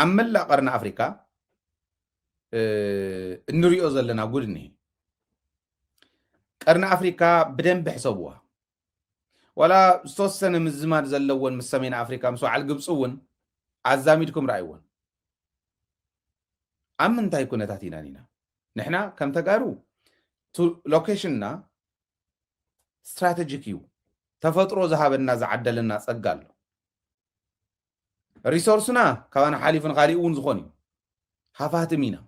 عمل قرن أفريقيا النريو زلنا قولني قرن أفريقيا بدن بحسبوها ولا استوسن من الزمان زلون من سمين أفريقيا مسوا على القبصون عزاميدكم رأيون أمن تاي كنا تاتينا نينا نحنا كم تقارو تو لوكيشننا استراتيجيكيو تفطرو ذهبنا زعدلنا صقال ريسورسنا كمان حليفن غاليون زخوني حفات مينا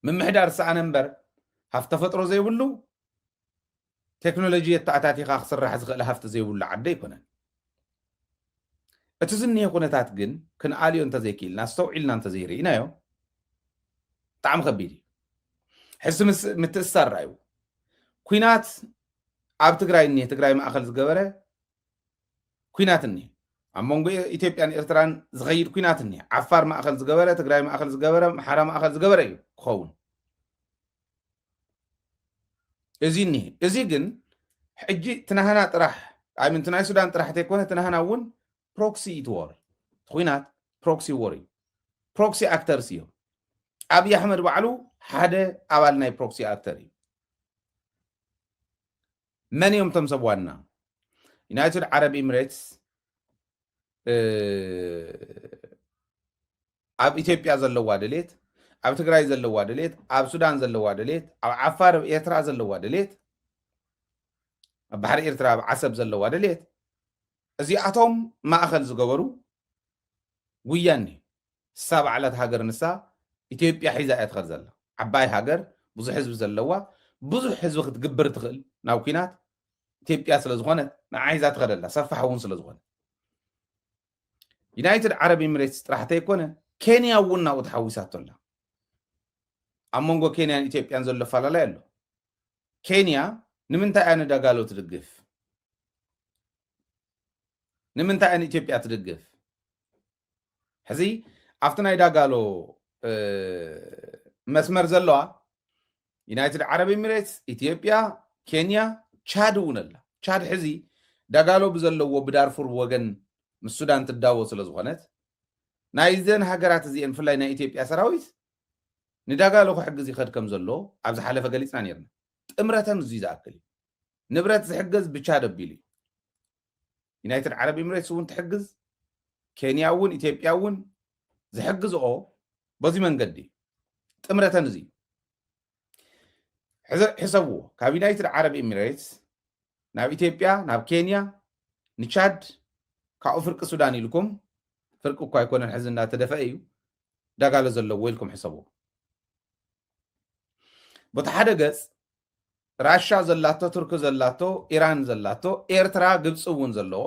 من محدار ساعة نمبر هفت تفطرو زي بلو تكنولوجيا تاعتاتي خاص راح زغل هفت زي بلو عدي كنا اتزني كنا تاتجن كن آليو انت زي كيلنا استوعلنا انت زي رينا يو طعم خبيري حس متأثر رايو كوينات عب تقرأي إني تقرأي ما أخذ زجبرة كوينات إني عمونغو إثيوبيان إرتران زغير كوينات إني عفار ما أخذ زجبرة تقرأي ما أخذ زجبرة محرم ما أخذ زجبرة خون إزيني إزيجن حجي تنهنا طرح أي من تناي السودان طرح تكون تنهنا ون بروكسي تور كوينات بروكسي ووري بروكسي أكتر سيو أبي أحمد وعلو حدا أولنا بروكسي أكتري من يوم تمسبوانا يونايتد عرب إميريتس أب إثيوبيا زلوا دليت أب تግራይ زلوا دليت أب سودان زلوا دليت أب عفار إرترا زلوا دليت أب بحر إرترا عسب زلوا دليت እዚኣቶም ማእኸል ዝገበሩ ጉያኒ ሳብ ዓለት ሃገር ንሳ ኢትዮጵያ ሒዛ እያ ትኸድ ዘላ ዓባይ ሃገር ብዙሕ ህዝቢ ዘለዋ ብዙሕ ህዝቢ ክትግብር ትኽእል ናብ ኩናት ኢትዮጵያ ስለ ዝኾነት ንዓይዛ ትኸደላ ሰፋሕ እውን ስለ ዝኾነ ዩናይትድ ዓረብ ኤሚሬትስ ጥራሕ ተይኮነ ኬንያ እውን ናብኡ ተሓዊሳቶ ኣላ ኣብ መንጎ ኬንያን ኢትዮጵያን ዘሎ ኣፈላላይ ኣሎ ኬንያ ንምንታይ እያ ንዳጋሎ ትድግፍ ንምንታይ እያ ኢትዮጵያ ትድግፍ ሕዚ ኣብቲ ናይ ዳጋሎ መስመር ዘለዋ ዩናይትድ ዓረብ ኤሚሬትስ ኢትዮጵያ ኬንያ ቻድ እውን ኣላ ቻድ ሕዚ ዳጋሎ ብዘለዎ ብዳርፉር ወገን ምስ ሱዳን ትዳወ ስለ ዝኾነት ናይዘን ሃገራት እዚአን ፍላይ ናይ ኢትዮጵያ ሰራዊት ንዳጋሎ ክሕግዝ ይኸድ ከም ዘሎ ኣብ ዝሓለፈ ገሊፅና ነርና ጥምረተን እዙይ ዝኣክል ንብረት ዝሕገዝ ብቻድ ኣቢሉ ዩናይትድ ዓረብ ኤሚሬትስ እውን ትሕግዝ ኬንያ እውን ኢትዮጵያ እውን ዝሕግዝኦ በዚ መንገዲ ጥምረተን እዙይ ሕሰብዎ ካብ ዩናይትድ ዓረብ ኤሚሬትስ ናብ ኢትዮጵያ ናብ ኬንያ ንቻድ ካብኡ ፍርቂ ሱዳን ኢልኩም ፍርቂ እኳ ኣይኮነን ሕዚ እናተደፈአ እዩ ዳጋሎ ዘለዎ ኢልኩም ሕሰብዎ በቲ ሓደ ገፅ ራሻ ዘላቶ ቱርክ ዘላቶ ኢራን ዘላቶ ኤርትራ ግብፂ እውን ዘለዎ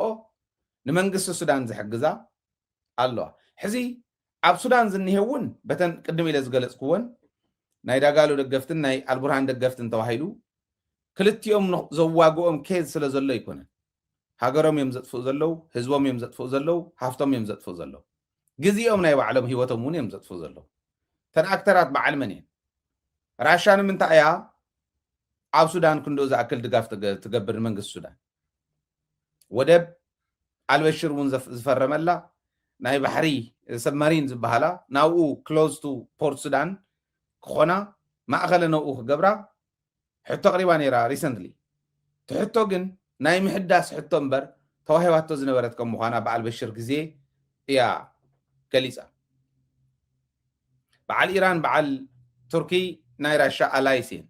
ንመንግስቲ ሱዳን ዝሕግዛ ኣለዋ ሕዚ ኣብ ሱዳን ዝኒሄ እውን በተን ቅድም ኢለ ዝገለፅክዎን ናይ ዳጋሎ ደገፍትን ናይ ኣልቡርሃን ደገፍትን ተባሂሉ ክልቲኦም ዘዋግኦም ኬዝ ስለ ዘሎ ይኮነን ሃገሮም እዮም ዘጥፍኡ ዘለው ህዝቦም እዮም ዘጥፍኡ ዘለው ሃፍቶም እዮም ዘጥፍኡ ዘለው ግዜኦም ናይ ባዕሎም ሂወቶም እውን እዮም ዘጥፍኡ ዘለው ተን ኣክተራት በዓል መን እየን ራሻ ንምንታይ እያ ኣብ ሱዳን ክንዶ ዝኣክል ድጋፍ ትገብር መንግስቲ ሱዳን ወደብ ኣልበሽር እውን ዝፈረመላ ናይ ባሕሪ ሰብመሪን ዝበሃላ ናብኡ ክሎዝ ቱ ፖርት ሱዳን ክኾና ማእኸለ ነብኡ ክገብራ ሕቶ ቅሪባ ነይራ ሪሰንትሊ ትሕቶ ግን ናይ ምሕዳስ ሕቶ እምበር ተዋሂባቶ ዝነበረት ከም ምዃና ብኣልበሽር ግዜ እያ ገሊፃ በዓል ኢራን በዓል ቱርኪ ናይ ራሻ ኣላይስ እየን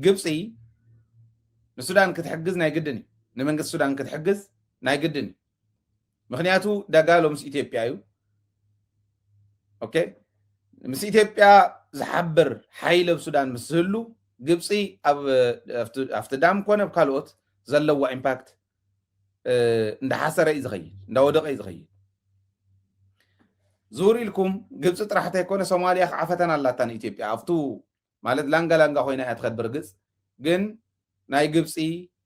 ግብፂ ንሱዳን ክትሕግዝ ናይ ግድን እዩ ንመንግስቲ ሱዳን ክትሕግዝ ናይ ግድን እዩ ምክንያቱ ዳጋሎ ምስ ኢትዮጵያ እዩ ኦኬ ምስ ኢትዮጵያ ዝሓብር ሓይሊ ኣብ ሱዳን ምስ ዝህሉ ግብፂ ኣብቲ ዳም ኮነ ካልኦት ዘለዋ ኢምፓክት እንዳሓሰረ እዩ ዝኸይድ እንዳወደቀ እዩ ዝኸይድ ዙር ኢልኩም ግብፂ ጥራሕታ ይኮነ ሶማልያ ከዓ ፈተና ኣላታ ንኢትዮጵያ ኣብቱ ማለት ላንጋ ላንጋ ኮይና እያ ትኸድ ብርግፅ ግን ናይ ግብፂ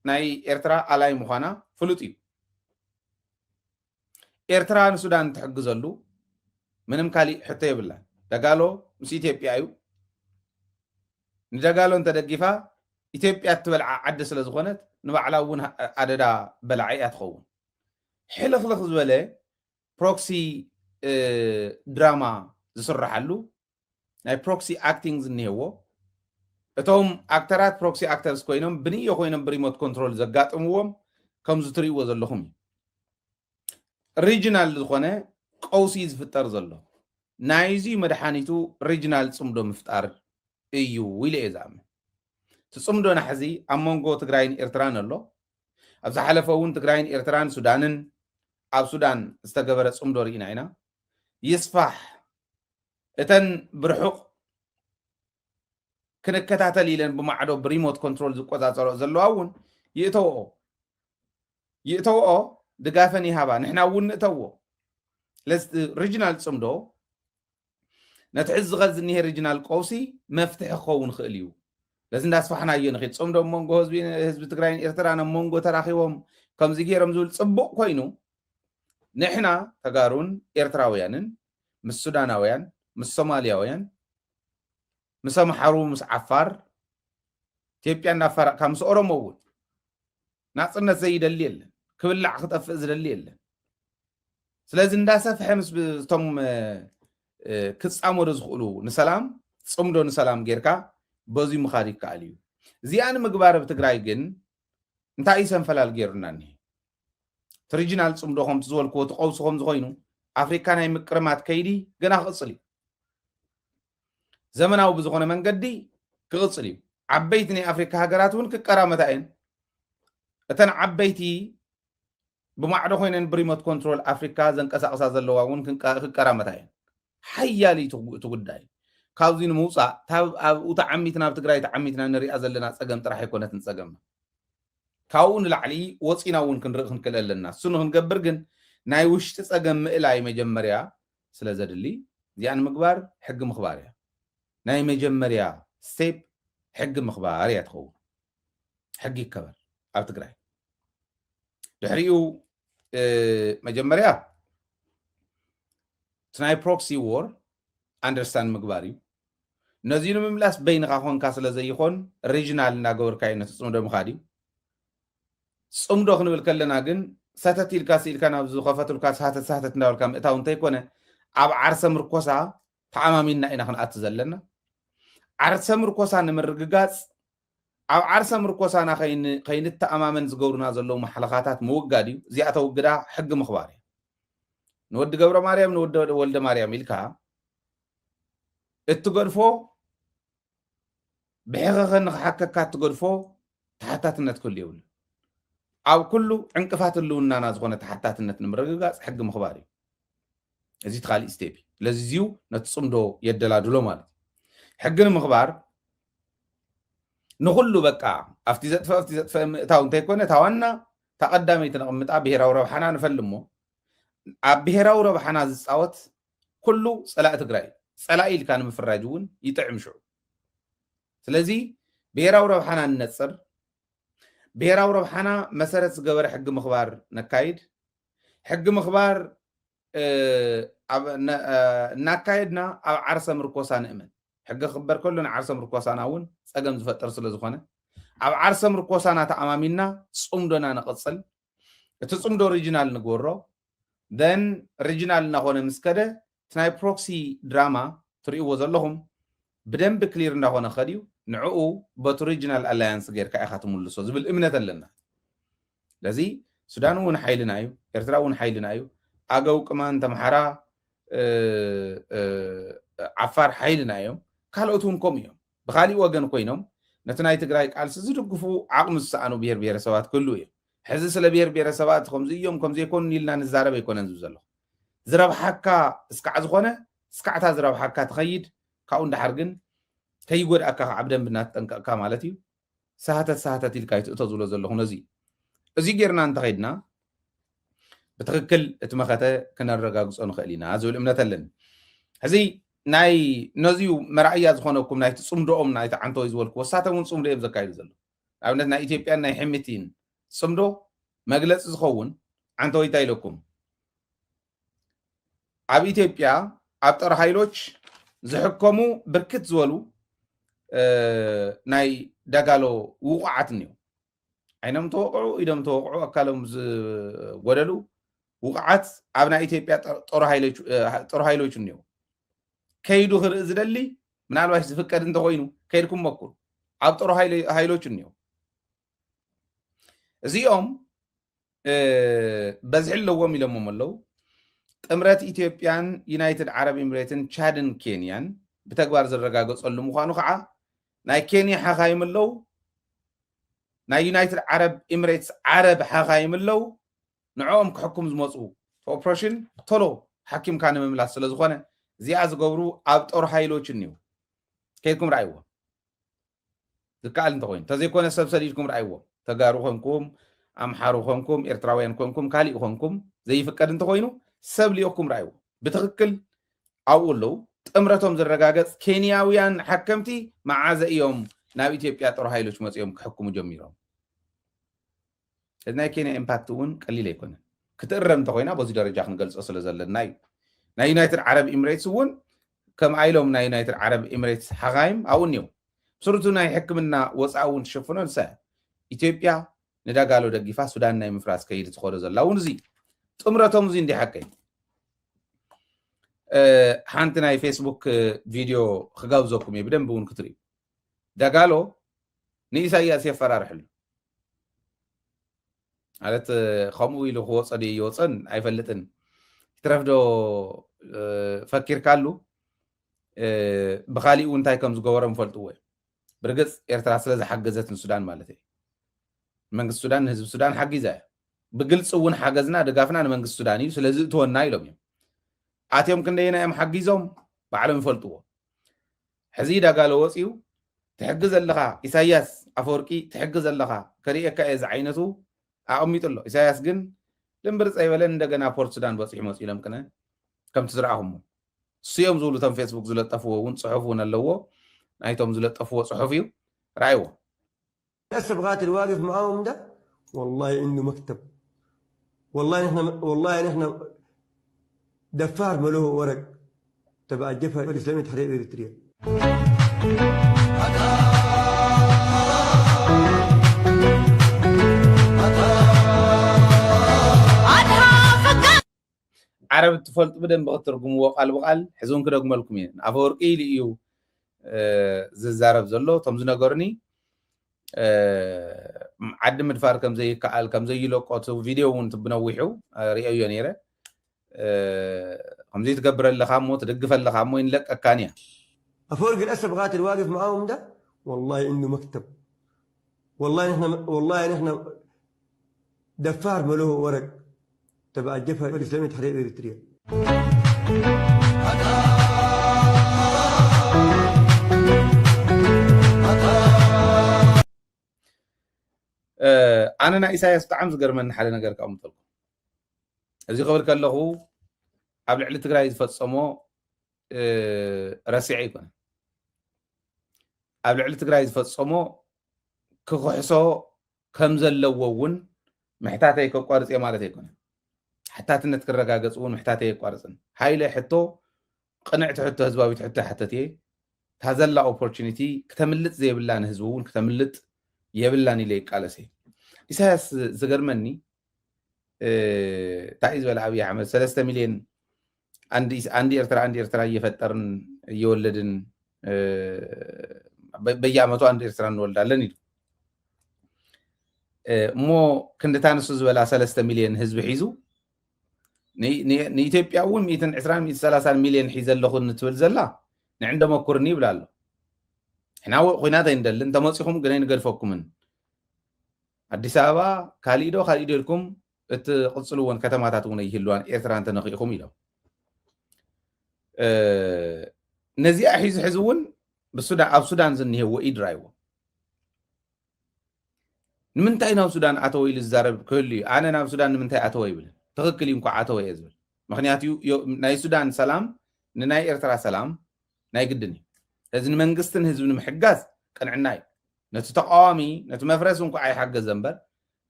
ናይ ኤርትራ ኣላይ ምዃና ፍሉጥ እዩ ኤርትራ ንሱዳን ትሕግዘሉ ምንም ካሊእ ሕቶ የብላን ዳጋሎ ምስ ኢትዮጵያ እዩ ንዳጋሎ እንተደጊፋ ኢትዮጵያ እትበልዓ ዓዲ ስለ ዝኾነት ንባዕላ እውን ኣደዳ በላዒ እያ ትኸውን ሕልኽልኽ ዝበለ ፕሮክሲ ድራማ ዝስራሓሉ ናይ ፕሮክሲ ኣክቲንግ ዝኒሄዎ እቶም ኣክተራት ፕሮክሲ ኣክተርስ ኮይኖም ብንዮ ኮይኖም ብሪሞት ኮንትሮል ዘጋጥምዎም ከምዚ ትርእይዎ ዘለኹም ሪጅናል ዝኾነ ቀውሲ ዝፍጠር ዘሎ ናይዚ መድሓኒቱ ሪጅናል ፅምዶ ምፍጣር እዩ ኢለ እየ ዝኣምን እቲ ፅምዶ ናሕዚ ኣብ መንጎ ትግራይን ኤርትራን ኣሎ ኣብ ዝሓለፈ እውን ትግራይን ኤርትራን ሱዳንን ኣብ ሱዳን ዝተገበረ ፅምዶ ርኢና ኢና ይስፋሕ እተን ብርሑቕ ክንከታተል ኢለን ብማዕዶ ብሪሞት ኮንትሮል ዝቆፃፀሮ ዘለዋ እውን ይእተውኦ ድጋፈን ይሃባ ንሕና እውን ንእተዎ ሪጅናል ፅምዶ ነቲ ሕዚ ዝኸ ዝኒሄ ሪጅናል ቀውሲ መፍትሒ ክኸውን ክእል እዩ ለዚ እንዳስፋሕናዮ ንኽእል ፅምዶ መንጎ ህዝቢ ትግራይን ኤርትራን ኣብ መንጎ ተራኺቦም ከምዚ ገይሮም ዝብል ፅቡቕ ኮይኑ ንሕና ተጋሩን ኤርትራውያንን ምስ ሱዳናውያን ምስ ሶማልያውያን ምስ ኣምሓሩ ምስ ዓፋር ኢትዮጵያን ኣፋራቕካ ምስ ኦሮሞ እውን ናፅነት ዘይደሊ የለን ክብላዕ ክጠፍእ ዝደሊ የለን ስለዚ እንዳሰፍሐ ምስ እቶም ክፃመዱ ዝኽእሉ ንሰላም ፅምዶ ንሰላም ጌርካ በዙይ ምኻድ ይከኣል እዩ እዚኣ ንምግባር ብትግራይ ግን እንታይ እዩ ሰንፈላል ገይሩና እኒሄ እቲ ሪጅናል ፅምዶ ከምቲ ዝበልክዎ እቲ ቀውሲ ከምዚ ኮይኑ ኣፍሪካ ናይ ምቅርማት ከይዲ ገና ክቕፅል እዩ ዘመናዊ ብዝኾነ መንገዲ ክቕፅል እዩ ዓበይቲ ናይ ኣፍሪካ ሃገራት እውን ክቀራመታ እየን እተን ዓበይቲ ብማዕዶ ኮይነን ብሪሞት ኮንትሮል ኣፍሪካ ዘንቀሳቕሳ ዘለዋ እውን ክቀራመታ እየን ሓያሊ እቲ ጉዳይ ካብዚ ንምውፃእ ኣብኡ ተዓሚትና ኣብ ትግራይ ተዓሚትና ንሪኣ ዘለና ፀገም ጥራሕ ኣይኮነትን ፀገም ካብኡ ንላዕሊ ወፂና እውን ክንርኢ ክንክእል ኣለና እሱ ንክንገብር ግን ናይ ውሽጢ ፀገም ምእላይ መጀመርያ ስለ ዘድሊ እዚኣ ንምግባር ሕጊ ምኽባር እያ ናይ መጀመርያ ስቴፕ ሕጊ ምኽባር እያ ትኸውን ሕጊ ይከበር ኣብ ትግራይ ድሕሪኡ መጀመርያ እቲ ናይ ፕሮክሲ ዎር ኣንደርስታንድ ምግባር እዩ ነዚ ንምምላስ በይንኻ ኮንካ ስለ ዘይኮን ሪጅናል እናገበርካዮ ነቲ ፅምዶ ምኻድ እዩ ፅምዶ ክንብል ከለና ግን ሰተት ኢልካ ስኢልካ ናብ ዝኸፈትልካ ሳተት እንዳበልካ ምእታው እንተይኮነ ኣብ ዓርሰ ምርኮሳ ተዓማሚና ኢና ክንኣቱ ዘለና ዓርሰ ምርኮሳ ንምርግጋፅ ኣብ ዓርሰ ምርኮሳና ከይንተኣማመን ዝገብሩና ዘለዉ ማሕለኻታት ምውጋድ እዩ እዚኣ ተውግዳ ሕጊ ምኽባር እያ ንወዲ ገብረ ማርያም ንወዲ ወልደ ማርያም ኢልካ እትገድፎ ብሕኸኸ ንክሓከካ እትገድፎ ተሓታትነት ክህሉ የብሉ ኣብ ኩሉ ዕንቅፋት ህልውናና ዝኾነ ተሓታትነት ንምርግጋፅ ሕጊ ምኽባር እዩ እዚ እቲ ካሊእ ስቴፕ እዩ ስለዚ እዚዩ ነቲ ፅምዶ የደላድሎ ማለት እዩ ሕጊ ንምኽባር ንኩሉ በቃ ኣብቲ ዘጥፈ ምእታው እንተይኮነ እታ ዋና ተቐዳመይቲ ነቕምጣ ብሄራዊ ረብሓና ንፈልሞ ኣብ ብሄራዊ ረብሓና ዝፃወት ኩሉ ፀላእ ትግራይ ፀላኢ ኢልካ ንምፍራጅ እውን ይጥዕም ሽዑ ስለዚ ብሄራዊ ረብሓና ንነፅር ብሄራዊ ረብሓና መሰረት ዝገበረ ሕጊ ምኽባር ነካይድ ሕጊ ምኽባር እናካየድና ኣብ ዓርሰ ምርኮሳ ንእመን ሕጊ ክኽበር ከሎ ንዓርሰ ምርኮሳና እውን ፀገም ዝፈጥር ስለ ዝኾነ ኣብ ዓርሰ ምርኮሳና ተኣማሚና ፅምዶና ንቕፅል እቲ ፅምዶ ሪጅናል ንግበሮ ደን ሪጅናል እናኾነ ምስ ከደ እቲ ናይ ፕሮክሲ ድራማ ትርእይዎ ዘለኹም ብደንቢ ክሊር እንዳኾነ ኸድ እዩ ንዕኡ በቲ ሪጅናል ኣላያንስ ጌርካ ኢኻ ትምልሶ ዝብል እምነት ኣለና ስለዚ ሱዳን እውን ሓይልና እዩ ኤርትራ እውን ሓይልና እዩ ኣገው ቅማን ተምሓራ ዓፋር ሓይልና እዮም ካልኦት እውን ከምኡ እዮም ብካሊእ ወገን ኮይኖም ነቲ ናይ ትግራይ ቃልሲ ዝድግፉ ዓቕሚ ዝሰኣኑ ብሄር ብሄረሰባት ክህሉ እዮም ሕዚ ስለ ብሄር ብሄረሰባት ከምዚ እዮም ከምዚ ይኮኑን ኢልና ንዛረብ ኣይኮነን ዝብል ዘሎ ዝረብሓካ እስካዕ ዝኾነ እስካዕታ ዝረብሓካ ትኸይድ ካብኡ እንዳሓር ግን ከይጎድኣካ ከዓ ብደንቢ እናተጠንቀቕካ ማለት እዩ ሳሃተት ኢልካ ይትእቶ ዝብሎ ዘለኹ ነዚ እዚ ጌርና እንተኸይድና ብትክክል እቲ መኸተ ክነረጋግፆ ንኽእል ኢና ዝብል እምነት ኣለኒ ሕዚ ናይ ነዚዩ መራእያ ዝኾነኩም ናይቲ ፅምዶኦም ናይቲ ዓንተወይ ዝበልክዎ ሳተ እውን ፅምዶ እዮም ዘካይዱ ዘሎ ኣብነት ናይ ኢትዮጵያን ናይ ሕምቲን ፅምዶ መግለፂ ዝኸውን ዓንተወይ እንታይ ኢለኩም ኣብ ኢትዮጵያ ኣብ ጦር ሃይሎች ዝሕከሙ ብርክት ዝበሉ ናይ ደጋሎ ውቑዓት እኒው ዓይኖም ተወቕዑ ኢዶም ተወቕዑ ኣካሎም ዝጎደሉ وقعت أبناء إثيوبيا طور هايلوش النيو كيدو خرق زدلي من الواش زفكر انت غوينو كيدكم مكور عب طور هايلوش النيو زيهم بزحل لوهم يلمم اللو امرات إثيوبيان يونايتد عرب إمريتن تشادن كينيان بتكبر زرقاقص اللو مخانو خعا ناي كينيا حقايم اللو ناي يونايتد عرب إمريتس عرب حقايم اللو نعوم كحكم زمصو اوبريشن طلو حكيم كان مملاس ስለዝኾነ እዚኣ ዝገብሩ ኣብ ጦር ሃይሎች እንዩ ከይድኩም ራእይዎ ዝከኣል እንተኮይኑ ተዘይኮነ ሰብ ሰዲድኩም ራእይዎ ተጋሩ ኮንኩም ኣምሓሩ ኮንኩም ኤርትራውያን ኮንኩም ካሊእ ኮንኩም ዘይፍቀድ እንተኮይኑ ሰብ ሊኦኩም ራእይዎ ብትክክል ኣብኡ ኣለው ጥምረቶም ዝረጋገፅ ኬንያውያን ሓከምቲ መዓዘ እዮም ናብ ኢትዮጵያ ጦር ሃይሎች መፅኦም ክሕክሙ ጀሚሮም ናይ ኬንያ ኢምፓክት እውን ቀሊል ኣይኮነን ክትእረም እንተኮይና በዚ ደረጃ ክንገልፆ ስለ ዘለና እዩ ናይ ዩናይትድ ዓረብ ኤሚሬትስ እውን ከም ኣይሎም ናይ ዩናይትድ ዓረብ ኤሚሬትስ ሓጋይም ኣብኡ እኒው ስሩቱ ናይ ሕክምና ወፃኢ እውን ትሽፍኖ ንሳ ኢትዮጵያ ንዳጋሎ ደጊፋ ሱዳን ናይ ምፍራስ ከይድ ትኾዶ ዘላ እውን እዚ ጥምረቶም እዚ እንዲሓቀይ ሓንቲ ናይ ፌስቡክ ቪድዮ ክጋብዘኩም እየ ብደንብ እውን ክትርእዩ ዳጋሎ ንኢሳያስ የፈራርሕሉ ማለት ከምኡ ኢሉ ክወፀ ድዩ ይወፀን ኣይፈልጥን ትረፍዶ ፈኪር ካሉ ብኻሊኡ እንታይ ከም ዝገበሮም ፈልጥዎ ብርግፅ ኤርትራ ስለ ዝሓገዘትን ሱዳን ማለት እዩ መንግስቲ ሱዳን ንህዝቢ ሱዳን ሓጊዛ ብግልፂ እውን ሓገዝና ድጋፍና ንመንግስቲ ሱዳን እዩ ስለዚ እትወና ኢሎም እዮም ኣትዮም ክንደይና እዮም ሓጊዞም ባዕሎም ይፈልጥዎ ሕዚ ዳጋሎ ወፂኡ ትሕግዝ ኣለኻ ኢሳያስ ኣፈወርቂ ትሕግዝ ኣለኻ ከሪአካ እየ ዝዓይነቱ أقومي تلو إساياس جن لمبرز أيوالين دعنا بورت سودان بس يحمس إلهم كنا كم تزرعهم سيوم زولو تام فيسبوك زولت أفوه ون صحفون اللوه نايتهم زولت أفوه صحفيو رايوه السبغات الواقف معاهم ده والله إنه مكتب والله نحن دفار ملوه ورق تبع الجبهة الإسلامية تحرير إريتريا عرب تفلت بدن بقتركم وقال بقال حزون كده جملكم يعني أفورقي ليو زارب زلوا تمزنا قرني عدم الفار كم زي كعال كم زي لو قطو فيديو وانت بنوحو رأيو ينيره كم زي تقبر اللي خامو تدقف اللي خامو إن لك أكانيا أفورقي الأسر بغات الواقف معاهم ده والله إنه مكتب والله نحن دفار ملوه ورق تبع الجبهة الإسلامية تحرير إريتريا أنا إساياس تعمز قرمن حالنا قرق أمطلق أزي خبر كله قبل على تقرأي تفصمو رسيعي كنا قبل على تقرأي تفصمو كخصو كمزل لوون محتاج يكون قارس إمارة يكون حتى تنتكر رجاجزون محتاج يقارسن هاي له حتى قنعت حتى هزباوي حتى حتى هذا لا opportunity كتملت زي بالله نهزبون كتملت يبلاني ليك على شيء إساس زجرمني تعيز ولا أبي عمل 3 مليون عندي إرترا يفترن يولدن بيجامتو عندي إرترا نولد لني مو كنت تانسوز ولا 3 مليون هزب حيزو نيتيبيا أول 120-130 مليون حيزل لخون نتول زلا عندما كورني بلالو إحنا قناة عندل أنت ما تسيخم قلنا نقدر فوقكم من أديس أبا خاليدو لكم تقصلون كتماتاتون يهلوان إثران تنقيكم إلو نزي حزون بالسودان أو السودان زني هو إدرايو نمنتاي ناو السودان أتوي للزارب كلي أنا ناو السودان نمنتاي أتوي بل تغكل يمكو عاتو يزبل مخنياتي ناي سودان سلام ناي إرترا سلام ناي قدني لازم منقستن هزبن محجاز كان عناي نتتقامي نتمفرسون كو عي حق الزنبر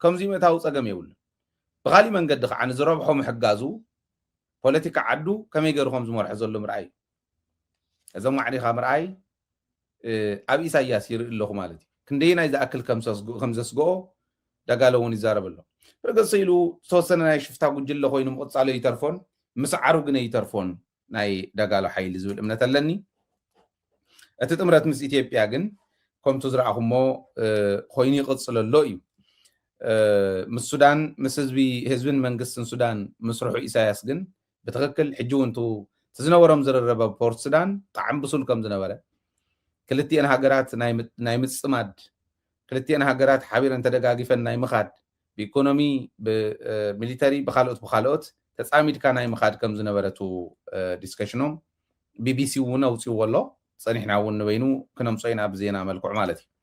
كم زي متاو صقم يقول بغالي من قد عن زربحو محجازو بوليتيكا عدو كم يقرهم زمر حزول مرعي اذا ما علي مرعي ابي سياس ير له مالتي كندينا اذا اكل خمسه سقو ደጋለውን ይዛረበሎ ረገጽ ኢሉ ተወሰነ ናይ ሽፍታ ጉጅለ ኮይኑ ምቕጻለ ይተርፎን ምስዓሩ ግን ይተርፎን ናይ ደጋሎ ሓይሊ ዝብል እምነት ኣለኒ እቲ ጥምረት ምስ ኢትዮጵያ ግን ከምቱ ዝረኣኹሞ ኮይኑ ይቕጽለሎ እዩ ምስ ሱዳን ምስ ህዝብን መንግስትን ሱዳን ምስርሑ ኢሳያስ ግን ብትክክል ሕጂ ውንቱ ዝነበሮም ዝረረበ ፖርት ሱዳን ጣዕም ብሱል ከም ዝነበረ ክልቲአን ሃገራት ናይ ምጽማድ ክልቲአን ሃገራት ሓቢረን ተደጋጊፈን ናይ ምኻድ ብኢኮኖሚ ብሚሊተሪ ብኻልኦት ተጻሚድካ ናይ ምኻድ ከም ዝነበረቱ ዲስከሽኖም ቢቢሲ እውን ኣውፅይዎ ኣሎ ፀኒሕና እውን ንበይኑ ክነምፅኦ ኢና ብዜና መልክዑ ማለት እዩ